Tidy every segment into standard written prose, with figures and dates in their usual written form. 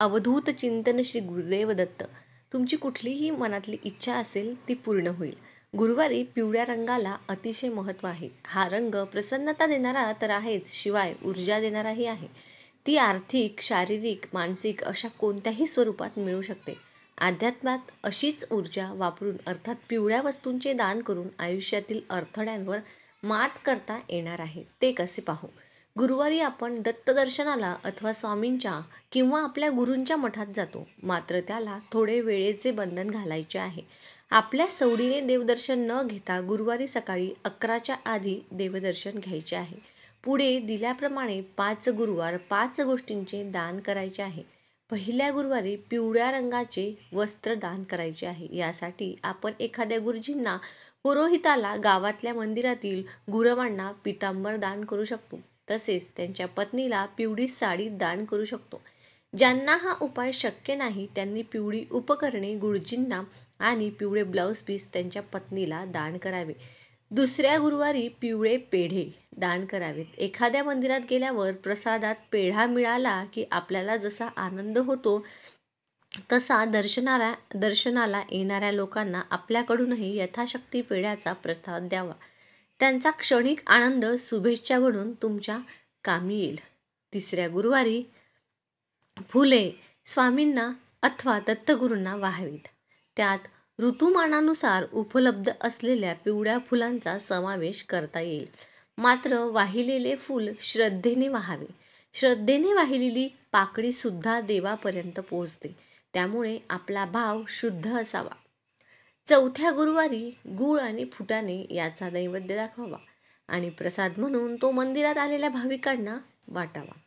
अवधूत चिंतन श्री गुरुदेव दत्त. तुमची कुठलीही मनातली इच्छा असेल ती पूर्ण होईल. गुरुवारी पिवळ्या रंगाला अतिशय महत्त्व आहे. हा रंग प्रसन्नता देणारा तर आहेच, शिवाय ऊर्जा देणाराही आहे. ती आर्थिक, शारीरिक, मानसिक अशा कोणत्याही स्वरूपात मिळू शकते. अध्यात्मात अशीच ऊर्जा वापरून अर्थात पिवळ्या वस्तूंचे दान करून आयुष्यातील अडथळ्यांवर मात करता येणार आहे. ते कसे पाहू. गुरुवारी आपण दत्तदर्शनाला अथवा स्वामींच्या किंवा आपल्या गुरूंच्या मठात जातो. मात्र त्याला थोडे वेळेचे बंधन घालायचे आहे. आपल्या सवडीने देवदर्शन न घेता गुरुवारी सकाळी 11च्या आधी देवदर्शन घ्यायचे आहे. पुढे दिल्याप्रमाणे 5 गुरुवार 5 गोष्टींचे दान करायचे आहे. पहिल्या गुरुवारी पिवळ्या रंगाचे वस्त्र दान करायचे आहे. यासाठी आपण एखाद्या गुरुजींना, पुरोहिताला, गावातल्या मंदिरातील गुरवांना पितांबर दान करू शकतो. तसेच त्यांच्या पत्नीला पिवळी साडी दान करू शकतो. ज्यांना हा उपाय शक्य नाही त्यांनी पिवळी उपकरणे गुरुजींना आणि पिवळे ब्लाऊज पीस त्यांच्या पत्नीला दान करावे. दुसऱ्या गुरुवारी पिवळे पेढे दान करावेत. एखाद्या मंदिरात गेल्यावर प्रसादात पेढा मिळाला की आपल्याला जसा आनंद होतो तसा दर्शनाला येणाऱ्या लोकांना आपल्याकडूनही यथाशक्ती पेढ्याचा प्रसाद द्यावा. त्यांचा क्षणिक आनंद शुभेच्छा म्हणून तुमच्या कामी येईल. तिसऱ्या गुरुवारी फुले स्वामींना अथवा दत्तगुरूंना वाहावीत. त्यात ऋतुमानानुसार उपलब्ध असलेल्या पिवळ्या फुलांचा समावेश करता येईल. मात्र वाहिलेले फूल श्रद्धेने वाहावे. श्रद्धेने वाहिलेली पाकळी सुद्धा देवापर्यंत पोहोचते. त्यामुळे आपला भाव शुद्ध असावा. चौथ्या गुरुवारी गूळ आणि फुटाणे याचा नैवेद्य दाखवावा आणि प्रसाद म्हणून तो मंदिरात आलेल्या भाविकांना वाटावा.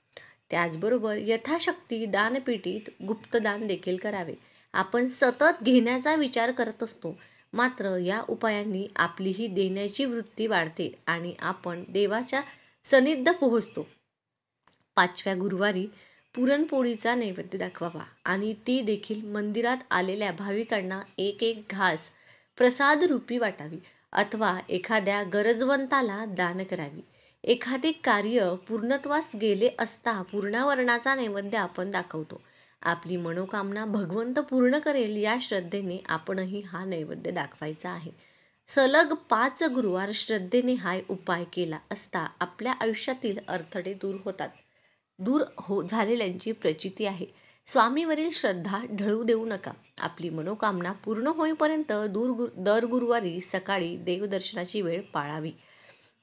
त्याचबरोबर यथाशक्ती दानपेटीत गुप्तदान देखील करावे. आपण सतत घेण्याचा विचार करत असतो, मात्र या उपायांनी आपलीही देण्याची वृत्ती वाढते आणि आपण देवाच्या सान्निध्यात पोहोचतो. 5व्या गुरुवारी पुरणपोळीचा नैवेद्य दाखवावा आणि ती देखील मंदिरात आलेल्या भाविकांना एक घास प्रसाद रूपी वाटावी अथवा एखाद्या गरजवंताला दान करावी. एखादे कार्य पूर्णत्वास गेले असता पूर्णावरणाचा नैवेद्य आपण दाखवतो. आपली मनोकामना भगवंत पूर्ण करेल या श्रद्धेने आपणही हा नैवेद्य दाखवायचा आहे. सलग 5 गुरुवार श्रद्धेने हा उपाय केला असता आपल्या आयुष्यातील अडथळे दूर झालेल्यांची प्रचिती आहे. स्वामीवरील श्रद्धा ढळू देऊ नका. आपली मनोकामना पूर्ण होईपर्यंत दर गुरुवारी सकाळी देवदर्शनाची वेळ पाळावी.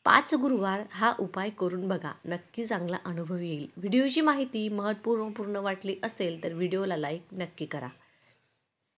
5 गुरुवार हा उपाय करून बघा. नक्की चांगला अनुभव येईल. व्हिडिओची माहिती महत्त्वपूर्ण वाटली असेल तर व्हिडिओला लाईक नक्की करा.